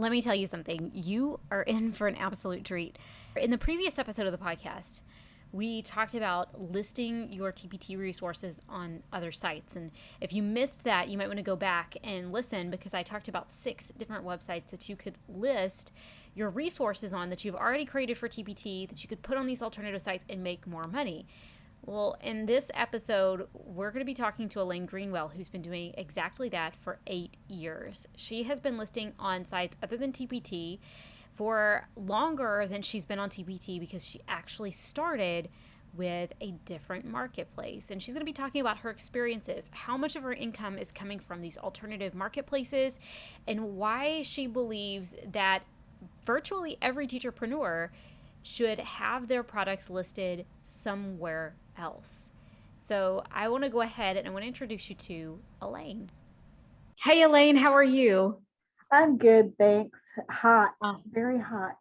Let me tell you something. You are in for an absolute treat. In the previous episode of the podcast, we talked about listing your TPT resources on other sites. And if you missed that, you might want to go back and listen, because I talked about 6 different websites that you could list your resources on that you've already created for TPT that you could put on these alternative sites and make more money. Well, in this episode, we're going to be talking to Elaine Greenwell, who's been doing exactly that for 8 years. She has been listing on sites other than TPT for longer than she's been on TPT, because she actually started with a different marketplace. And she's going to be talking about her experiences, how much of her income is coming from these alternative marketplaces, and why she believes that virtually every teacherpreneur should have their products listed somewhere else. So I want to go ahead and I want to introduce you to Elaine. Hey, Elaine, how are you? I'm good, thanks. Hot, very hot.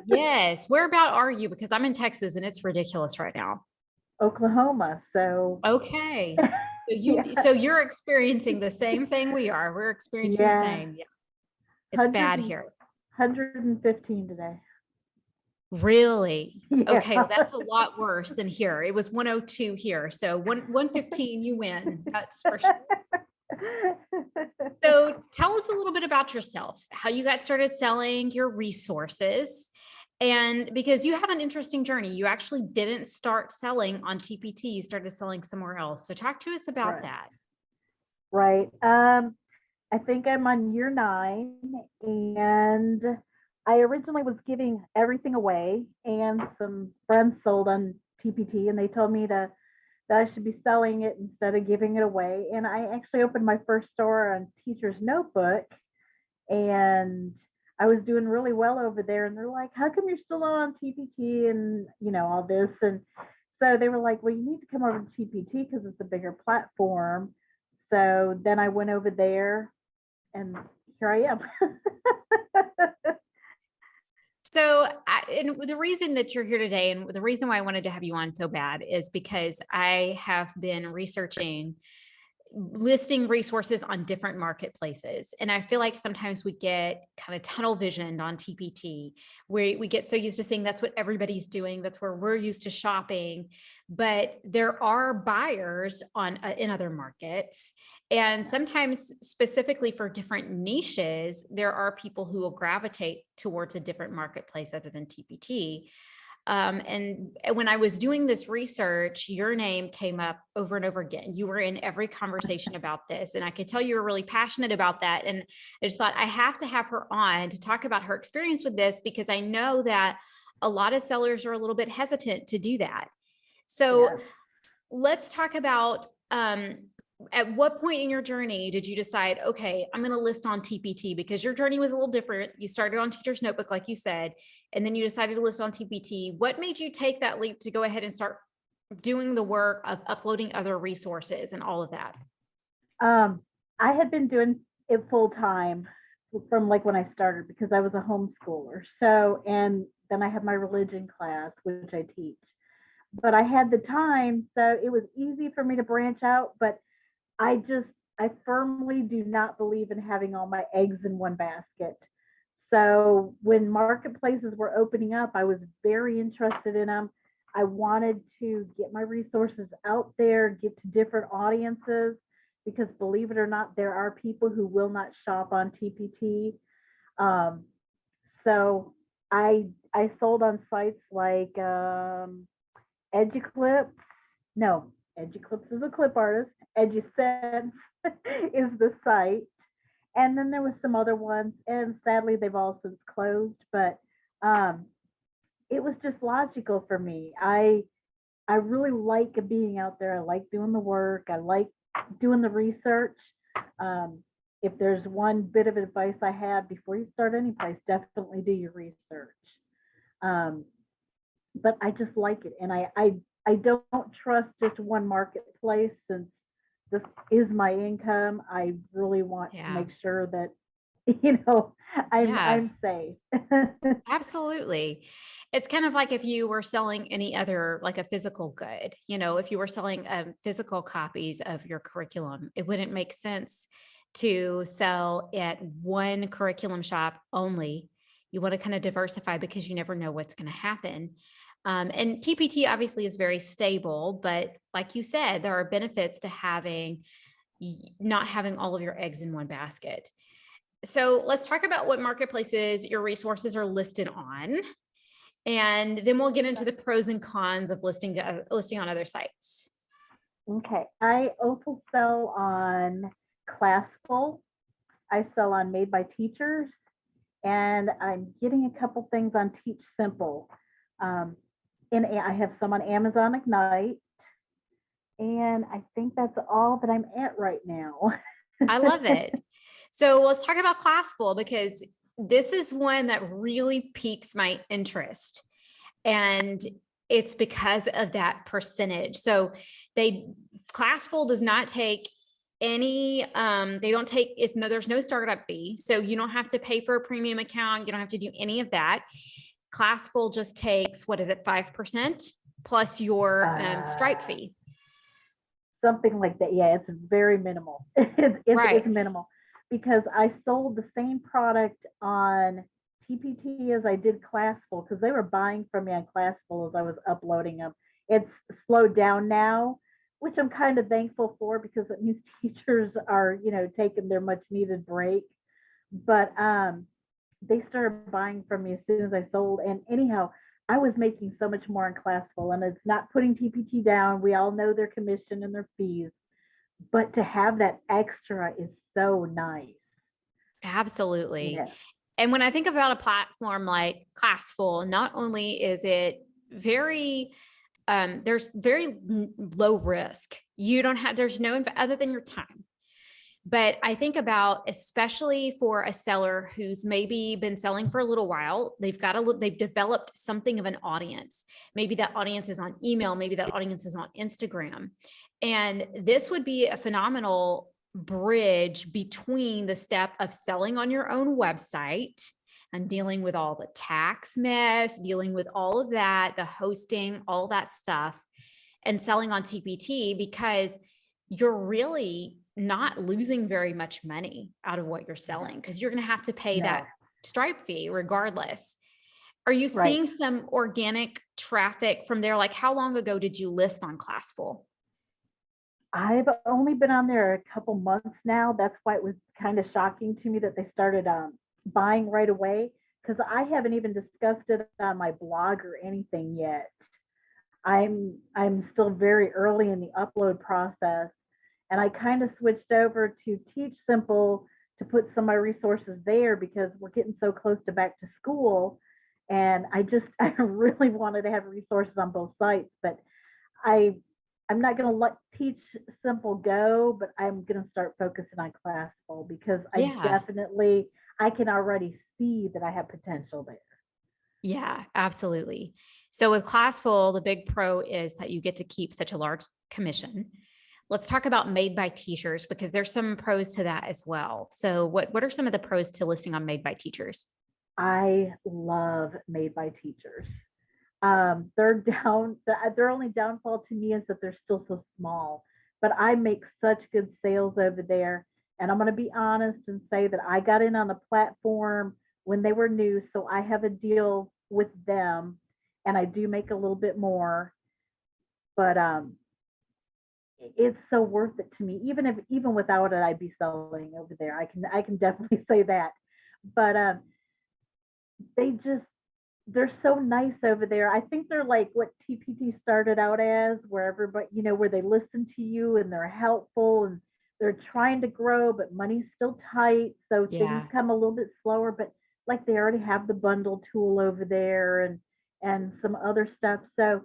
Yes. Whereabout are you? Because I'm in Texas and it's ridiculous right now. Oklahoma. So okay. So you're experiencing the same thing we are. We're experiencing the same. Yeah. It's bad here. 115 today. Really? Yeah. Okay, well, that's a lot worse than here. It was 102 here. So 115, you win. That's for sure. So tell us a little bit about yourself, how you got started selling your resources. And because you have an interesting journey, you actually didn't start selling on TPT, you started selling somewhere else. So talk to us about that. Right. I think I'm on year 9, and I originally was giving everything away, and some friends sold on TPT, and they told me that I should be selling it instead of giving it away. And I actually opened my first store on Teacher's Notebook, and I was doing really well over there. And they're like, how come you're still on TPT and, all this? And so they were like, well, you need to come over to TPT because it's a bigger platform. So then I went over there, and here I am. So and the reason that you're here today, and the reason why I wanted to have you on so bad, is because I have been researching listing resources on different marketplaces. And I feel like sometimes we get kind of tunnel visioned on TPT, where we get so used to saying that's what everybody's doing. That's where we're used to shopping. But there are buyers on in other markets. And sometimes specifically for different niches, there are people who will gravitate towards a different marketplace other than TPT. And when I was doing this research, your name came up over and over again. You were in every conversation about this. And I could tell you were really passionate about that. And I just thought I have to have her on to talk about her experience with this, because I know that a lot of sellers are a little bit hesitant to do that. So let's talk about, at what point in your journey did you decide, okay, I'm going to list on TPT? Because your journey was a little different. You started on Teacher's Notebook, like you said, and then you decided to list on TPT. What made you take that leap to go ahead and start doing the work of uploading other resources and all of that? I had been doing it full time from like when I started, because I was a homeschooler. So, and then I had my religion class, which I teach. But I had the time, so it was easy for me to branch out. But I firmly do not believe in having all my eggs in one basket. So when marketplaces were opening up, I was very interested in them. I wanted to get my resources out there, get to different audiences, because believe it or not, there are people who will not shop on TPT. So I sold on sites like EduClips. No, EduClips is a clip artist. EduSense is the site. And then there was some other ones, and sadly they've all since closed, but it was just logical for me. I really like being out there. I like doing the work. I like doing the research. If there's one bit of advice I have before you start any place, definitely do your research. But I just like it. And I don't trust just one marketplace, since this is my income. I really want to make sure that, I'm safe. Absolutely. It's kind of like if you were selling any other, like a physical good, if you were selling physical copies of your curriculum, it wouldn't make sense to sell at one curriculum shop only. You want to kind of diversify because you never know what's going to happen. And TPT obviously is very stable, but like you said, there are benefits to not having all of your eggs in one basket. So let's talk about what marketplaces your resources are listed on. And then we'll get into the pros and cons of listing on other sites. Okay. I also sell on Classful. I sell on Made by Teachers, and I'm getting a couple things on Teach Simple. I have some on Amazon Ignite, and I think that's all that I'm at right now. I love it. So let's talk about Classful, because this is one that really piques my interest. And it's because of that percentage. So Classful does not take any, there's no startup fee. So you don't have to pay for a premium account. You don't have to do any of that. Classful just takes, 5% plus your Stripe fee. Something like that. Yeah, it's very minimal. It's minimal, because I sold the same product on TPT as I did Classful, because they were buying from me on Classful as I was uploading them. It's slowed down now, which I'm kind of thankful for, because it means teachers are, taking their much needed break. But they started buying from me as soon as I sold. And anyhow, I was making so much more in Classful, and it's not putting TPT down. We all know their commission and their fees, but to have that extra is so nice. Absolutely. Yeah. And when I think about a platform like Classful, not only is it there's very low risk. There's no, other than your time. But I think about, especially for a seller who's maybe been selling for a little while, they've developed something of an audience. Maybe that audience is on email, maybe that audience is on Instagram. And this would be a phenomenal bridge between the step of selling on your own website and dealing with all the tax mess, dealing with all of that, the hosting, all that stuff, and selling on TPT, because you're really not losing very much money out of what you're selling, because you're going to have to pay that Stripe fee regardless. Are you seeing some organic traffic from there? Like, how long ago did you list on Classful? I've only been on there a couple months now. That's why it was kind of shocking to me that they started buying right away, because I haven't even discussed it on my blog or anything yet. I'm still very early in the upload process, and I kind of switched over to Teach Simple to put some of my resources there, because we're getting so close to back to school, and I really wanted to have resources on both sites. But I'm not going to let Teach Simple go, but I'm going to start focusing on Classful, because I can already see that I have potential there. Yeah, absolutely. So with Classful, the big pro is that you get to keep such a large commission. Let's talk about Made by Teachers, because there's some pros to that as well. So what are some of the pros to listing on Made by Teachers? I love Made by Teachers. Their only downfall to me is that they're still so small, but I make such good sales over there. And I'm going to be honest and say that I got in on the platform when they were new, so I have a deal with them, and I do make a little bit more, but it's so worth it to me. Even without it, I'd be selling over there. I can definitely say that. But they're so nice over there. I think they're like what TPT started out as, where everybody, where they listen to you and they're helpful, and they're trying to grow, but money's still tight. So things come a little bit slower, but like they already have the bundle tool over there and some other stuff. So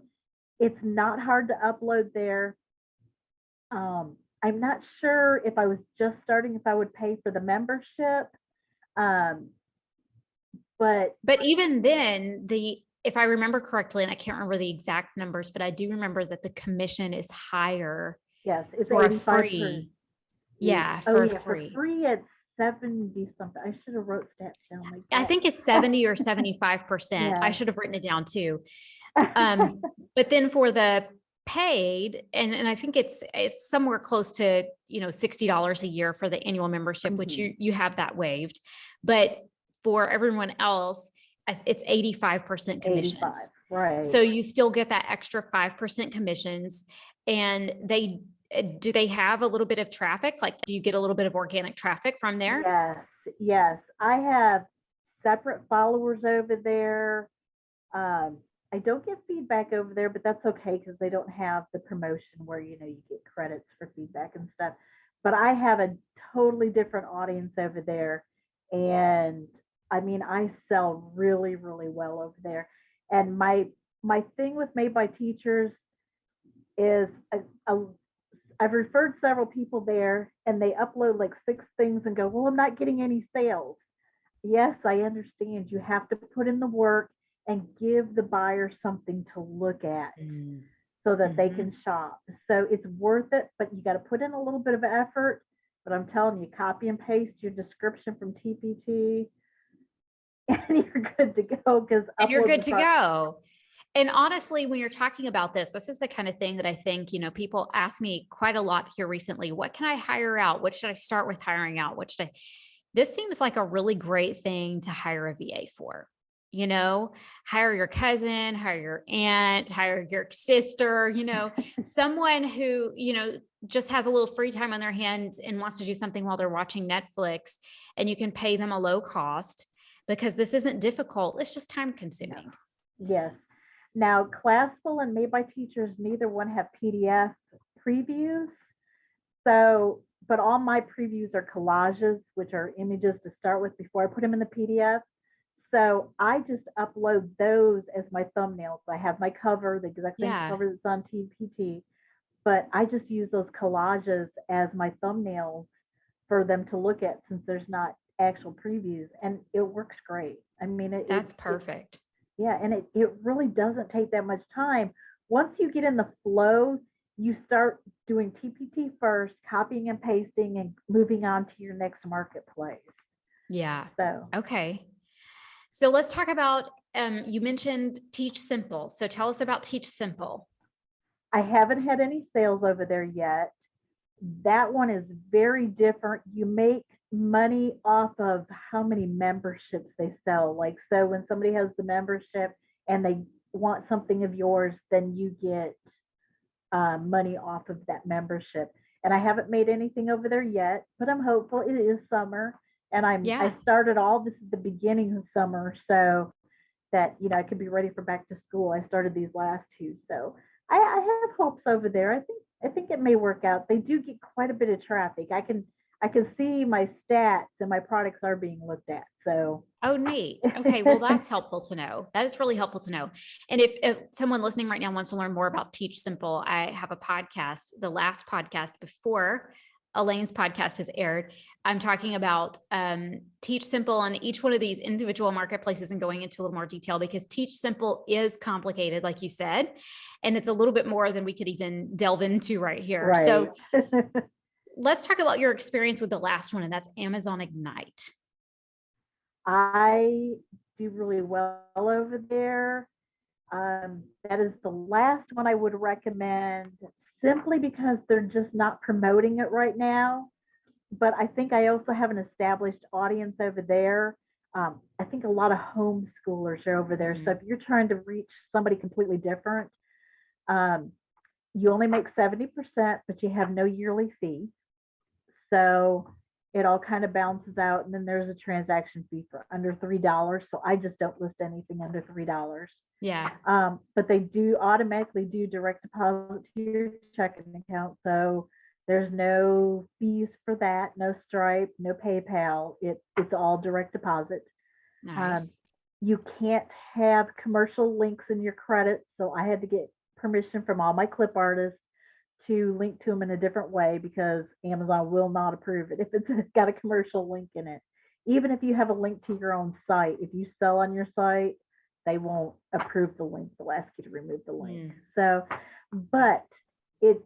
it's not hard to upload there. I'm not sure if I was just starting, if I would pay for the membership. But even then, if I remember correctly, and I can't remember the exact numbers, but I do remember that the commission is higher. Yes, it's for 85%. Free. Yeah, for free. For free, it's 70 something. I should have wrote stats down like that. I think it's 70 or 75%. I should have written it down too. But then for the paid, and I think it's somewhere close to, $60 a year for the annual membership, which Mhm. you have that waived. But for everyone else, it's 85% 85, commissions. right. So you still get that extra 5% commissions. And do they have a little bit of traffic? Like, do you get a little bit of organic traffic from there? Yes, yes. I have separate followers over there. I don't get feedback over there, but that's okay because they don't have the promotion where, you get credits for feedback and stuff. But I have a totally different audience over there. And I mean, I sell really, really well over there. And my thing with Made by Teachers is I've referred several people there and they upload like 6 things and go, well, I'm not getting any sales. Yes, I understand. You have to put in the work and give the buyer something to look at so that they can shop. So it's worth it, but you got to put in a little bit of effort. But I'm telling you, copy and paste your description from TPT and you're good to go because And you're good to go. And honestly, when you're talking about this is the kind of thing that I think, people ask me quite a lot here recently. What can I hire out? What should I start with hiring out? This seems like a really great thing to hire a VA for. Hire your cousin, hire your aunt, hire your sister, someone who, just has a little free time on their hands and wants to do something while they're watching Netflix, and you can pay them a low cost because this isn't difficult. It's just time consuming. Yes. Now, Classful and Made by Teachers, neither one have PDF previews. So, but all my previews are collages, which are images to start with before I put them in the PDF. So I just upload those as my thumbnails. I have my cover, the exact same cover that's on TPT, but I just use those collages as my thumbnails for them to look at since there's not actual previews, and it works great. I mean, that's perfect. Yeah, and it really doesn't take that much time. Once you get in the flow, you start doing TPT first, copying and pasting, and moving on to your next marketplace. Yeah. So, okay. So let's talk about, you mentioned Teach Simple. So tell us about Teach Simple. I haven't had any sales over there yet. That one is very different. You make money off of how many memberships they sell. Like, so when somebody has the membership and they want something of yours, then you get money off of that membership. And I haven't made anything over there yet, but I'm hopeful. It is summer, and I started all this at the beginning of summer, so that I could be ready for back to school. I started these last 2, so I have hopes over there. I think it may work out. They do get quite a bit of traffic. I can see my stats and my products are being looked at. So. Oh, neat. Okay. Well, that's helpful to know. That is really helpful to know. And if someone listening right now wants to learn more about Teach Simple, I have a podcast, the last podcast before Elaine's podcast has aired. I'm talking about Teach Simple and each one of these individual marketplaces and going into a little more detail because Teach Simple is complicated, like you said, and it's a little bit more than we could even delve into right here. Right. So let's talk about your experience with the last one, and that's Amazon Ignite. I do really well over there. That is the last one I would recommend simply because they're just not promoting it right now. But I think I also have an established audience over there. I think a lot of homeschoolers are over there. So if you're trying to reach somebody completely different, you only make 70%, but you have no yearly fee. So it all kind of balances out. And then there's a transaction fee for under $3. So I just don't list anything under $3. Yeah. But they do automatically do direct deposit to your checking account. So there's no fees for that, no Stripe, no PayPal. It's all direct deposit. Nice. You can't have commercial links in your credits. So I had to get permission from all my clip artists to link to them in a different way because Amazon will not approve it if it's got a commercial link in it. Even if you have a link to your own site, if you sell on your site, they won't approve the link. They'll ask you to remove the link. So, but it's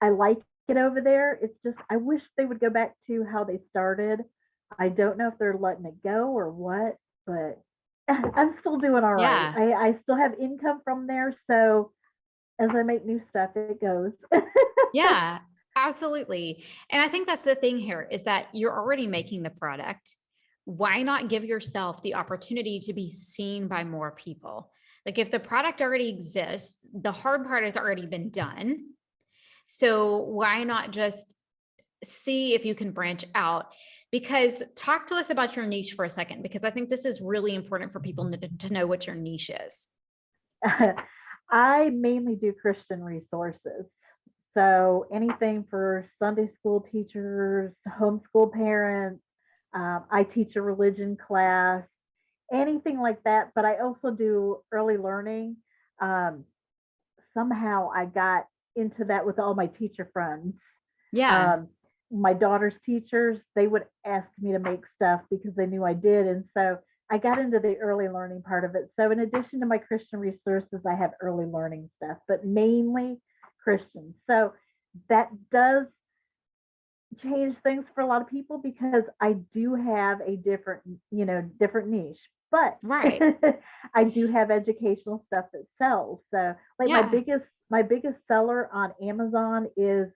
I like it over there. It's just I wish they would go back to how they started. I don't know if they're letting it go or what, but I'm still doing all right. I still have income from there, so as I make new stuff, it goes. Yeah, absolutely. And I think that's the thing here is that you're already making the product. Why not give yourself the opportunity to be seen by more people? Like if the product already exists, the hard part has already been done. So why not just see if you can branch out? Because talk to us about your niche for a second, because I think this is really important for people to know what your niche is. I mainly do Christian resources. So anything for Sunday school teachers, homeschool parents, I teach a religion class, anything like that. But I also do early learning. Um, Somehow I got into that with all my teacher friends. Yeah. Um, my daughter's teachers, they would ask me to make stuff because they knew I did. And so I got into the early learning part of it. So in addition to my Christian resources, I have early learning stuff, but mainly Christian. So that does change things for a lot of people because I do have a different, different niche. But Right. I do have educational stuff that sells. So like Yeah. my biggest seller on Amazon is,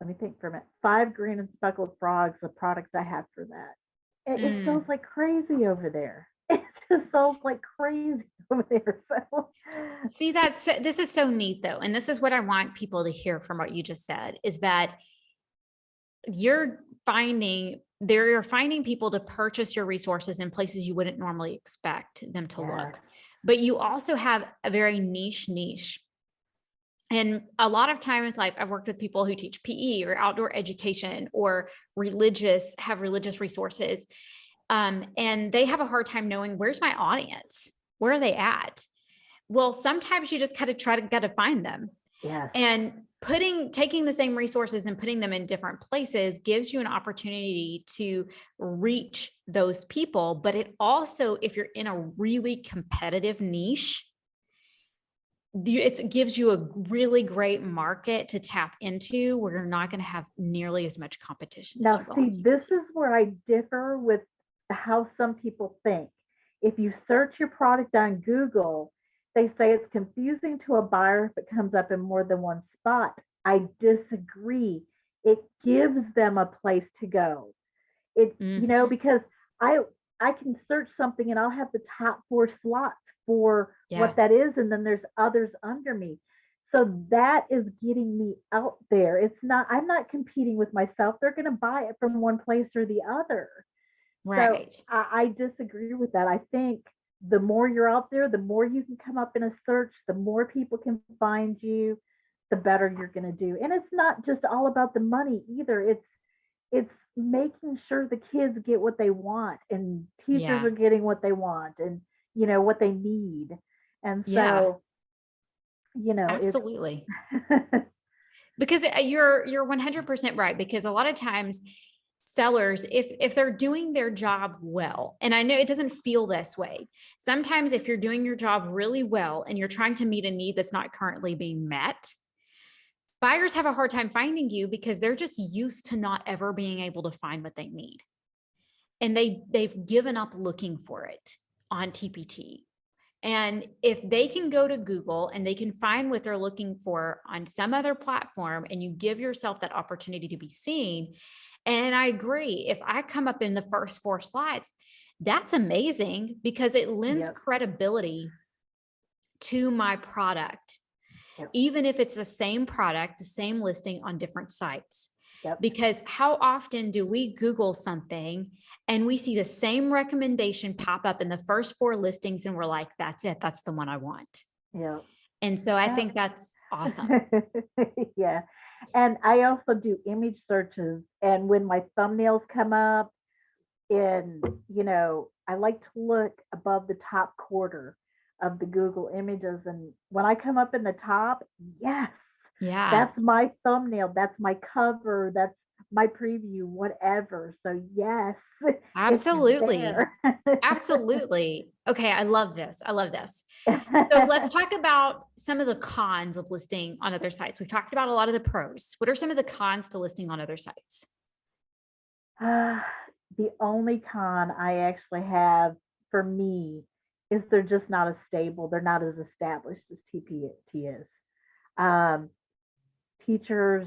let me think for a minute, 5 green and speckled frogs, the product I have for that. It sells Mm. like crazy over there. It just sells like crazy over there. So See, this is so neat though. And this is what I want people to hear from what you just said is that you're finding people to purchase your resources in places you wouldn't normally expect them to yeah, look. But you also have a very niche. And a lot of times, like I've worked with people who teach PE or outdoor education or have religious resources. And they have a hard time knowing where's my audience? Where are they at? Well, sometimes you just kind of got to find them. yes. And taking the same resources and putting them in different places gives you an opportunity to reach those people. But it also, if you're in a really competitive niche, it gives you a really great market to tap into where you're not going to have nearly as much competition as Now, you will on see, this TPT. is where I differ with how some people think. If you search your product on Google, they say it's confusing to a buyer if it comes up in more than one spot. I disagree. It gives them a place to go. Mhm. Because I I can search something and I'll have the top 4 slots for Yeah. what that is, and then there's others under me. So that is getting me out there. I'm not competing with myself. They're going to buy it from one place or the other. So Right. I disagree with that. I think the more you're out there, the more you can come up in a search, the more people can find you, the better you're going to do. And it's not just all about the money either. It's making sure the kids get what they want and teachers Yeah. are getting what they want and what they need. And Yeah. so, it's Absolutely. Because you're 100% right, because a lot of times sellers, if they're doing their job well, and I know it doesn't feel this way, sometimes if you're doing your job really well and you're trying to meet a need that's not currently being met, buyers have a hard time finding you because they're just used to not ever being able to find what they need, and they've given up looking for it on TPT. And if they can go to Google and they can find what they're looking for on some other platform, and you give yourself that opportunity to be seen. And I agree, if I come up in the first 4 slides, that's amazing because it lends yep, credibility to my product, yep, even if it's the same product, the same listing on different sites. yep. Because how often do we Google something and we see the same recommendation pop up in the first 4 listings and we're like, that's it, that's the one I want. Yep. And so I Yep. think that's awesome. Yeah. And I also do image searches. And when my thumbnails come up, and I like to look above the top quarter of the Google images. And when I come up in the top, yes, Yeah, that's my thumbnail, that's my cover, that's my preview, whatever. So yes, it's absolutely. there. Absolutely. Okay, I love this. I love this. So let's talk about some of the cons of listing on other sites. We've talked about a lot of the pros. What are some of the cons to listing on other sites? The only con I actually have for me is they're just not as stable. They're not as established as TPT is. Um, teachers,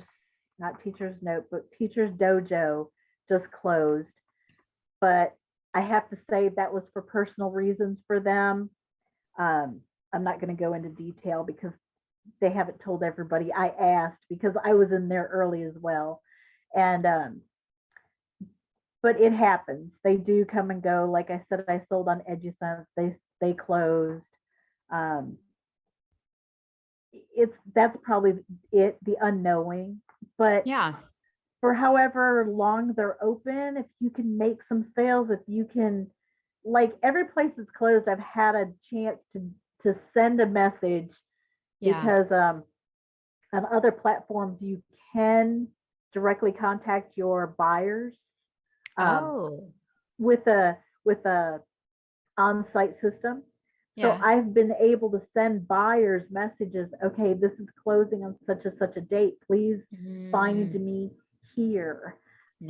not Teachers Notebook, Teachers Dojo just closed, but I have to say that was for personal reasons for them. I'm not going to go into detail because they haven't told everybody. I asked because I was in there early as well, and but it happens. They do come and go. Like I said, I sold on EduSense. They closed. Um, that's probably it, the unknowing. But Yeah. for however long they're open, if you can make some sales, if you can, like every place that's closed, I've had a chance to send a message Yeah. because on other platforms you can directly contact your buyers um, Oh, with a on-site system. So yeah. I've been able to send buyers messages. Okay, this is closing on such and such a date. Please find Mm, me here.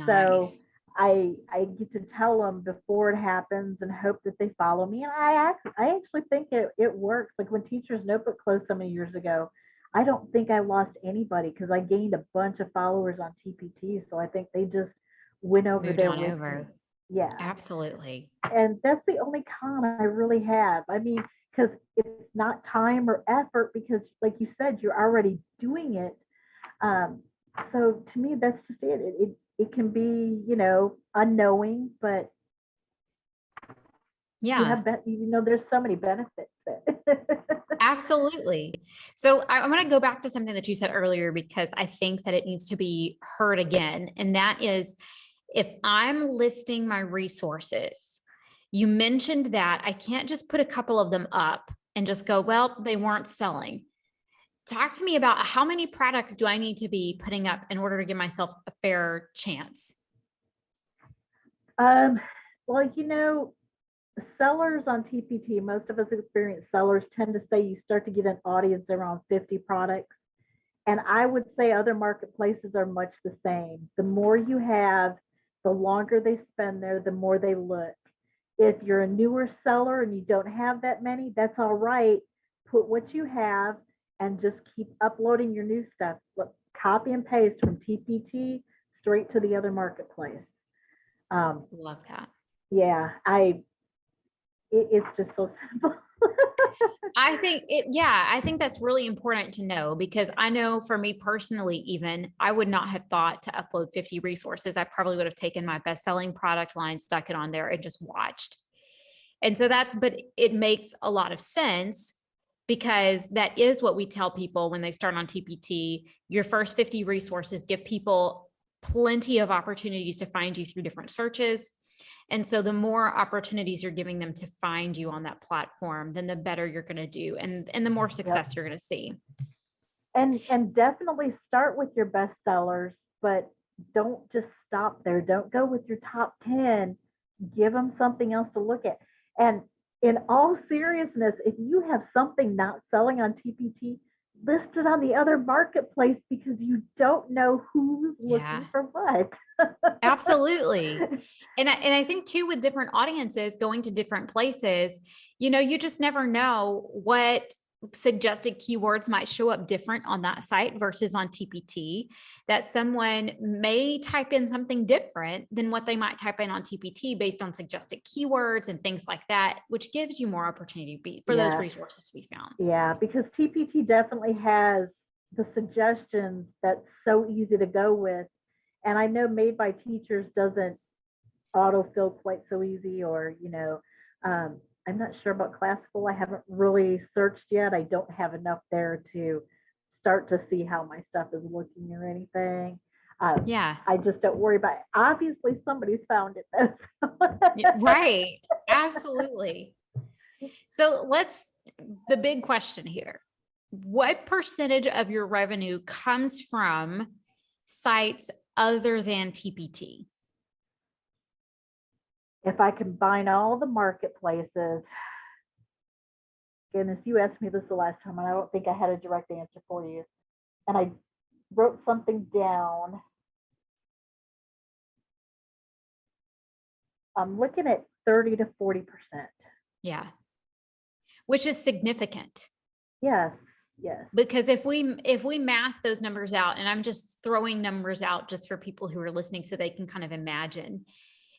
So nice. I get to tell them before it happens and hope that they follow me. And I actually think it works. Like when Teachers Notebook closed so many years ago, I don't think I lost anybody because I gained a bunch of followers on TPT. So I think they just went over Moved there on with me. over. Yeah. Absolutely. And that's the only con I really have. I mean, because it's not time or effort because, like you said, you're already doing it. Um, so to me, that's just it. It can be, unknowing, but Yeah. there's so many benefits. Absolutely. So I'm going to go back to something that you said earlier because I think that it needs to be heard again. And that is if I'm listing my resources, you mentioned that I can't just put a couple of them up and just go, well, they weren't selling. Talk to me about how many products do I need to be putting up in order to give myself a fair chance? um, well, sellers on TPT, most of us experienced sellers tend to say you start to get an audience around 50 products. And I would say other marketplaces are much the same. The more you have, the longer they spend there, the more they look. If you're a newer seller and you don't have that many, that's all right. Put what you have and just keep uploading your new stuff. Look, copy and paste from TPT straight to the other marketplace. Um, Love that. yeah, it's just so simple. I think that's really important to know because I know for me personally, even I would not have thought to upload 50 resources. I probably would have taken my best selling product line, stuck it on there and just watched. And so but it makes a lot of sense because that is what we tell people when they start on TPT. Your first 50 resources give people plenty of opportunities to find you through different searches. And so the more opportunities you're giving them to find you on that platform, then the better you're going to do and the more success Yep. you're going to see. And definitely start with your best sellers, but don't just stop there. Don't go with your top 10. Give them something else to look at. And in all seriousness, if you have something not selling on TPT, list it on the other marketplace because you don't know who's Yeah, looking for what. absolutely. And I think too, with different audiences going to different places, you just never know what suggested keywords might show up different on that site versus on TPT, that someone may type in something different than what they might type in on TPT based on suggested keywords and things like that, which gives you more opportunity for those Yeah. resources to be found. Yeah, because TPT definitely has the suggestions that's so easy to go with. And I know Made by Teachers doesn't autofill quite so easy, or, I'm not sure about Classful. I haven't really searched yet. I don't have enough there to start to see how my stuff is looking or anything. Yeah, I just don't worry about it. Obviously, somebody's found it though. right. Absolutely. So the big question here. What percentage of your revenue comes from sites other than TPT? If I combine all the marketplaces, goodness, you asked me this the last time, and I don't think I had a direct answer for you. And I wrote something down. I'm looking at 30 to 40%. Yeah. which is significant. Yes, yes, Because if we math those numbers out, and I'm just throwing numbers out just for people who are listening so they can kind of imagine,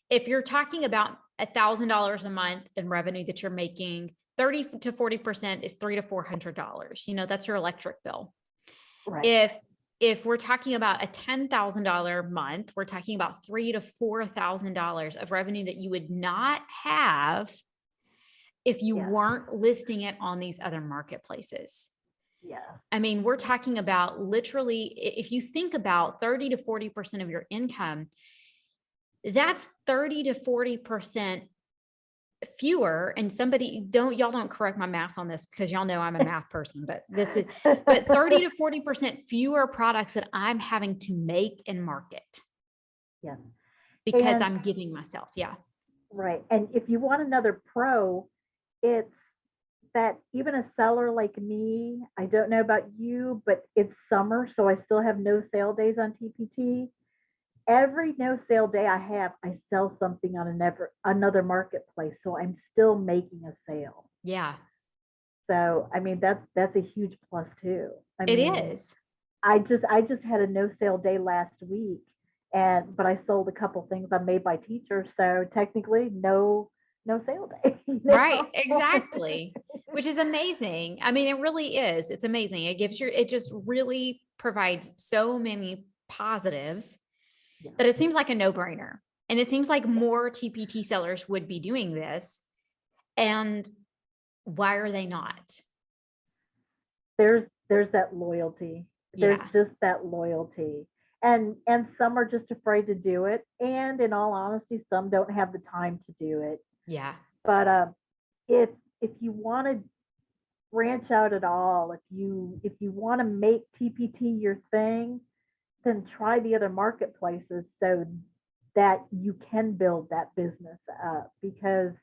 if you're talking about $1,000 a month in revenue that you're making, 30 to 40% is $300 to $400. That's your electric bill. right. If we're talking about a $10,000 month, we're talking about $3,000 to $4,000 of revenue that you would not have if you Yes. weren't listing it on these other marketplaces. Yeah. I mean, we're talking about literally, if you think about 30 to 40% of your income, that's 30 to 40% fewer. And y'all don't correct my math on this because y'all know I'm a math person, but 30 to 40% fewer products that I'm having to make and market. Yeah. Because And- I'm giving myself. Yeah. Right. And if you want another pro, it's that even a seller like me, I don't know about you, but it's summer, so I still have no sale days on TPT. Every no sale day I have, I sell something on another marketplace, so I'm still making a sale. Yeah. So I mean that's a huge plus too. It is. I just had a no sale day last week, but I sold a couple things on Made by Teachers, so technically no sale day. Right, exactly. Which is amazing. I mean, it really is. It's amazing. It just really provides so many positives that it seems like a no-brainer. And it seems like more TPT sellers would be doing this. And why are they not? There's that loyalty. There's just that loyalty. And some are just afraid to do it. And in all honesty, some don't have the time to do it. Yeah. But if you want to branch out at all, if you want to make TPT your thing, then try the other marketplaces so that you can build that business up, because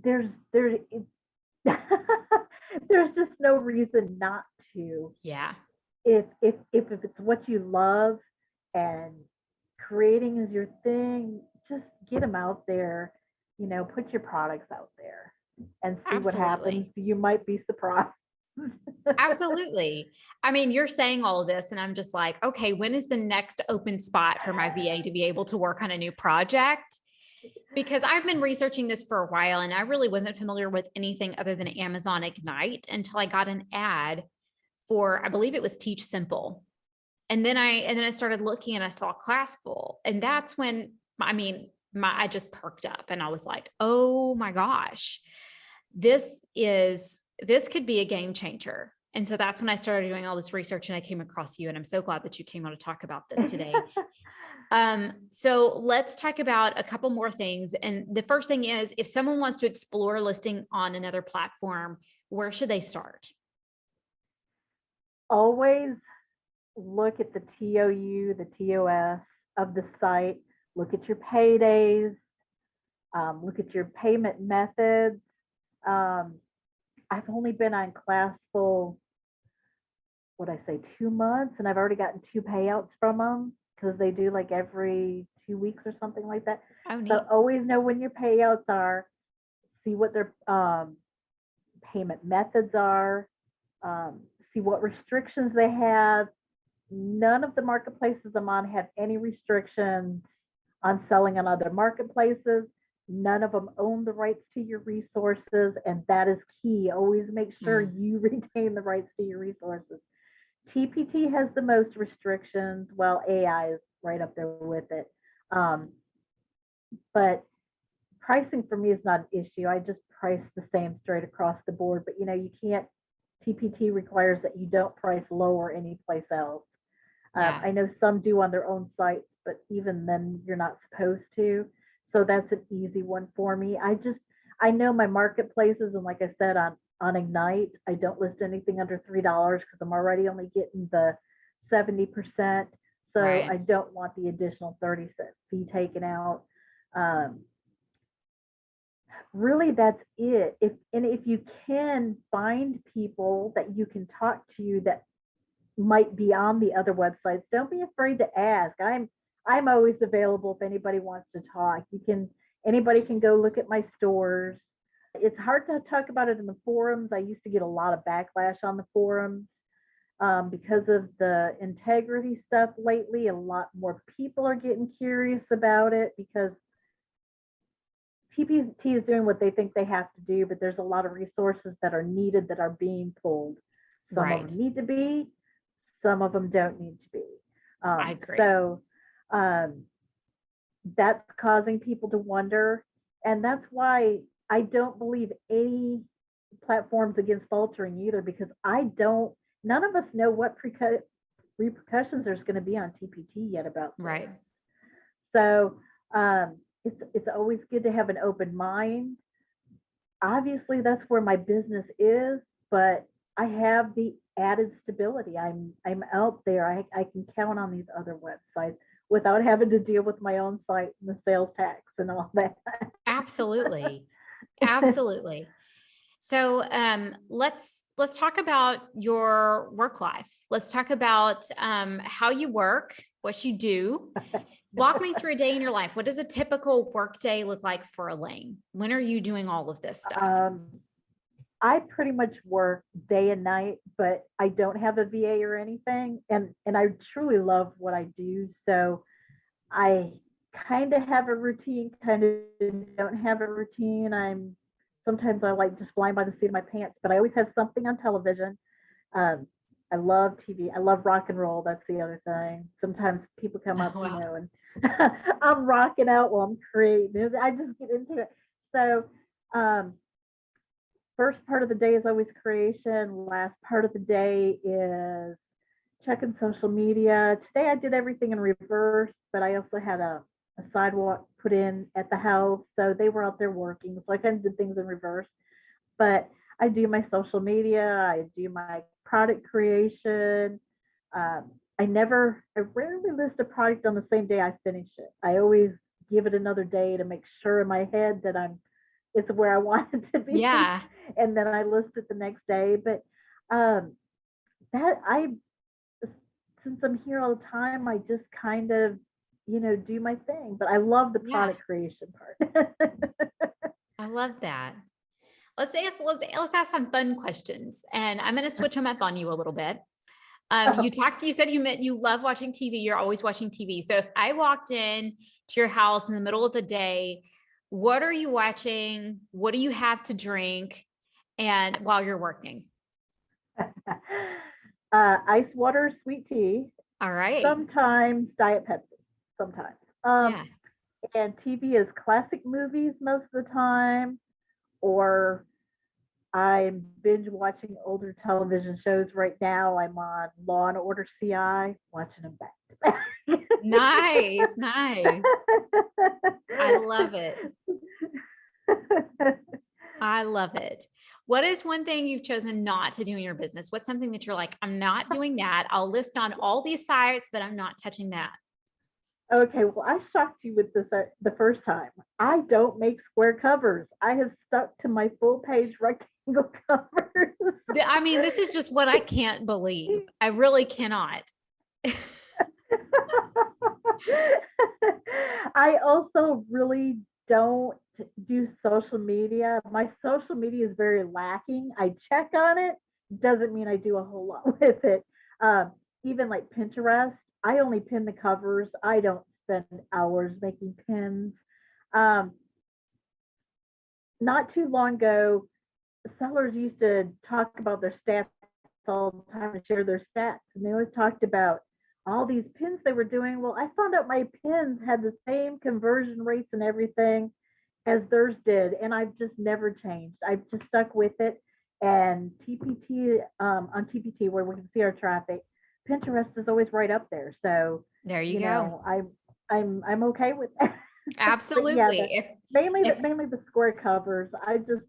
there's there's just no reason not to. Yeah. If it's what you love and creating is your thing, just get them out there, put your products out there and see what happens. You might be surprised. Absolutely. I mean, you're saying all of this and I'm just like, okay, when is the next open spot for my VA to be able to work on a new project? Because I've been researching this for a while and I really wasn't familiar with anything other than Amazon Ignite until I got an ad for, I believe it was Teach Simple. And then I started looking and I saw Classful. And that's when, I just perked up and I was like, oh my gosh, this could be a game changer. And so that's when I started doing all this research and I came across you. And I'm so glad that you came on to talk about this today. So let's talk about a couple more things. And the first thing is, if someone wants to explore listing on another platform, where should they start? Always look at the TOU, the TOS of the site. Look at your paydays. Look at your payment methods. I've only been on Classful, 2 months, and I've already gotten 2 payouts from them, because they do like every 2 weeks or something like that. Oh, neat. So always know when your payouts are, see what their payment methods are, see what restrictions they have. None of the marketplaces I'm on have any restrictions on selling on other marketplaces. None of them own the rights to your resources, and that is key. Always make sure you retain the rights to your resources. TPT has the most restrictions. Well, AI is right up there with it. But pricing for me is not an issue. I just price the same straight across the board. But you can't, TPT requires that you don't price lower anyplace else. I know some do on their own sites, but even then you're not supposed to. So that's an easy one for me. I know my marketplaces, and like I said, on Ignite, I don't list anything under $3 because I'm already only getting the 70%. So Right. I don't want the additional 30-cent fee taken out. Really, that's it. If you can find people that you can talk to that might be on the other websites, don't be afraid to ask. I'm always available if anybody wants to talk. Anybody can go look at my stores. It's hard to talk about it in the forums. I used to get a lot of backlash on the forums because of the integrity stuff lately. A lot more people are getting curious about it because TPT is doing what they think they have to do, but there's a lot of resources that are needed that are being pulled. Some of Right. them need to be, some of them don't need to be. I agree. So that's causing people to wonder. And that's why I don't believe any platforms against faltering either, because none of us know what repercussions there's going to be on TPT yet about this. Right. So it's always good to have an open mind. Obviously, that's where my business is, but I have the added stability. I'm out there. I can count on these other websites without having to deal with my own site and the sales tax and all that. Absolutely. Absolutely. So let's talk about your work life. Let's talk about how you work, what you do. Walk me through a day in your life. What does a typical work day look like for Elaine? When are you doing all of this stuff? I pretty much work day and night, but I don't have a VA or anything. And I truly love what I do. So I kind of have a routine, kind of don't have a routine. Sometimes I like just flying by the seat of my pants, but I always have something on television. I love TV. I love rock and roll. That's the other thing. Sometimes people come up, Wow. and I'm rocking out while I'm creating. I just get into it. So first part of the day is always creation. Last part of the day is checking social media. Today I did everything in reverse, but I also had a sidewalk put in at the house. So they were out there working. So I kind of did things in reverse. But I do my social media, I do my product creation. I rarely list a product on the same day I finish it. I always give it another day to make sure in my head that it's where I want it to be. Yeah. And then I list it the next day. But since I'm here all the time, I just kind of, do my thing. But I love the product creation part. I love that. Let's ask some fun questions, and I'm going to switch them up on you a little bit. You said you love watching TV. You're always watching TV. So if I walked in to your house in the middle of the day, what are you watching? What do you have to drink? And while you're working? Ice water, sweet tea. All right. Sometimes Diet Pepsi. Sometimes. And TV is classic movies most of the time, or I'm binge watching older television shows right now. I'm on Law and Order CI, watching them back to back. Nice. I love it. I love it. What is one thing you've chosen not to do in your business? What's something that you're like, I'm not doing that. I'll list on all these sites, but I'm not touching that. Okay, well, I shocked you with this the first time. I don't make square covers. I have stuck to my full page rectangle covers. I mean, this is just what I can't believe. I really cannot. I also really don't do social media. My social media is very lacking. I check on it. Doesn't mean I do a whole lot with it. Even like Pinterest, I only pin the covers. I don't spend hours making pins. Not too long ago, sellers used to talk about their stats all the time and share their stats. And they always talked about all these pins they were doing. Well, I found out my pins had the same conversion rates and everything as theirs did. And I've just never changed. I've just stuck with it. And TPT, on TPT, where we can see our traffic, Pinterest is always right up there. So there you go. I'm okay with that. Absolutely. Mainly the square covers. I just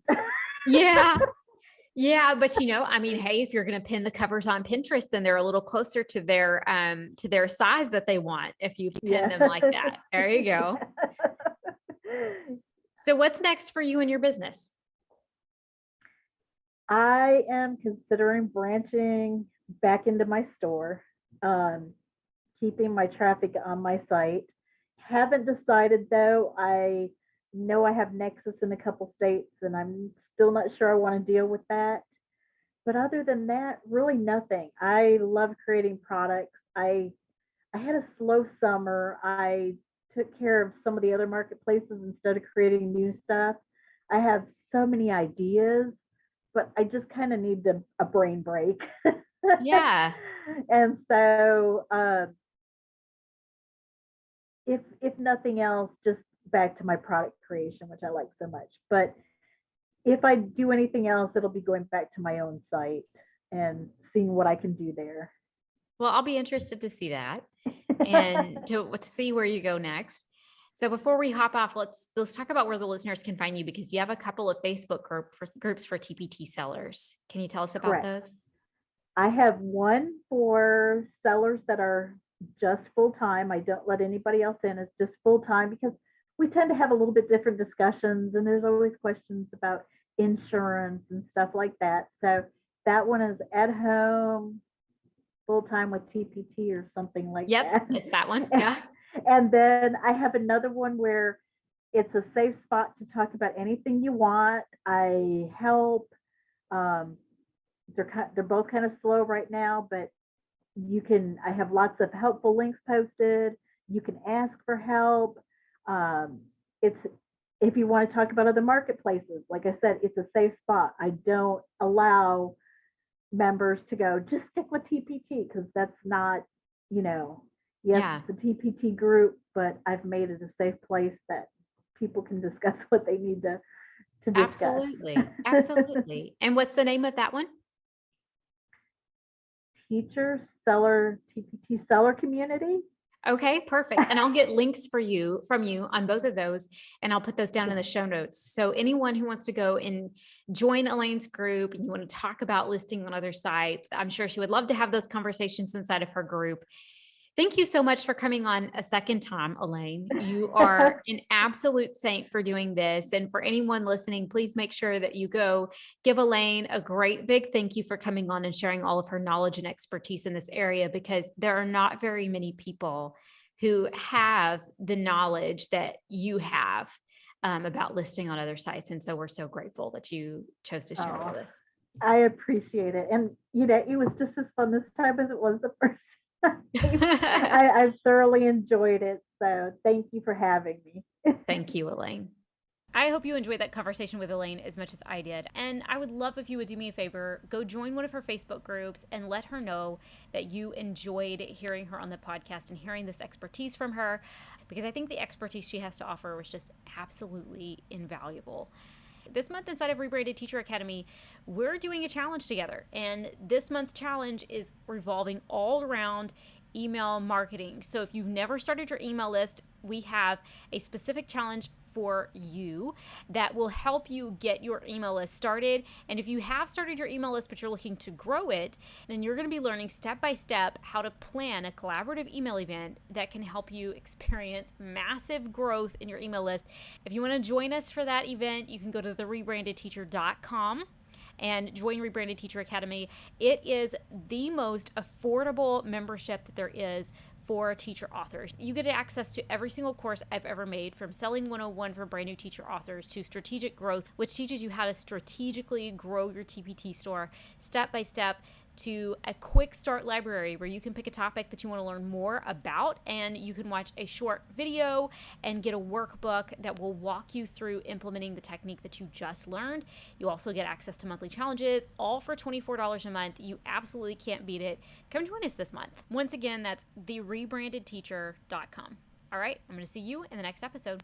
Yeah, but I mean, hey, if you're going to pin the covers on Pinterest, then they're a little closer to their size that they want if you pin them like that. There you go. So what's next for you in your business? I am considering branching back into my store, keeping my traffic on my site. Haven't decided though. I know I have Nexus in a couple states, and I'm still not sure I want to deal with that. But other than that, really nothing. I love creating products. I had a slow summer. I took care of some of the other marketplaces instead of creating new stuff. I have so many ideas, but I just kind of need a brain break. Yeah. And so, if nothing else, just back to my product creation, which I like so much. But if I do anything else, it'll be going back to my own site and seeing what I can do there. Well, I'll be interested to see that and to see where you go next. So before we hop off, let's talk about where the listeners can find you, because you have a couple of Facebook groups for TPT sellers. Can you tell us about Correct. those? I have one for sellers that are just full time. I don't let anybody else in. It's just full time because we tend to have a little bit different discussions, and there's always questions about insurance and stuff like that. So that one is at home, full time with TPT or something like Yep, that. it's that one. Yeah. And then I have another one where it's a safe spot to talk about anything you want. I help. They're both kind of slow right now, but I have lots of helpful links posted. You can ask for help. It's if you want to talk about other marketplaces, like I said, it's a safe spot. I don't allow members to go just stick with TPT, because that's not, yes, Yeah. it's a TPT group, but I've made it a safe place that people can discuss what they need to discuss. Absolutely. Absolutely. And what's the name of that one? Teacher seller TPT seller community. Okay, perfect. And I'll get links from you on both of those, and I'll put those down in the show notes. So anyone who wants to go and join Elaine's group and you want to talk about listing on other sites, I'm sure she would love to have those conversations inside of her group. Thank you so much for coming on a second time, Elaine. You are an absolute saint for doing this. And for anyone listening, please make sure that you go give Elaine a great big thank you for coming on and sharing all of her knowledge and expertise in this area, because there are not very many people who have the knowledge that you have about listing on other sites. And so we're so grateful that you chose to share all this. I appreciate it. And, it was just as fun this time as it was the first. I've thoroughly enjoyed it. So thank you for having me. Thank you, Elaine. I hope you enjoyed that conversation with Elaine as much as I did. And I would love if you would do me a favor, go join one of her Facebook groups and let her know that you enjoyed hearing her on the podcast and hearing this expertise from her, because I think the expertise she has to offer was just absolutely invaluable. This month inside of Rebranded Teacher Academy, we're doing a challenge together. And this month's challenge is revolving all around email marketing. So if you've never started your email list, we have a specific challenge for you that will help you get your email list started. And if you have started your email list, but you're looking to grow it, then you're going to be learning step by step how to plan a collaborative email event that can help you experience massive growth in your email list. If you want to join us for that event, you can go to therebrandedteacher.com and join Rebranded Teacher Academy. It is the most affordable membership that there is for teacher authors. You get access to every single course I've ever made, from Selling 101 for brand new teacher authors to Strategic Growth, which teaches you how to strategically grow your TPT store step by step, to a quick start library where you can pick a topic that you want to learn more about, and you can watch a short video and get a workbook that will walk you through implementing the technique that you just learned. You also get access to monthly challenges, all for $24 a month. You absolutely can't beat it. Come join us this month. Once again, that's therebrandedteacher.com. All right, I'm going to see you in the next episode.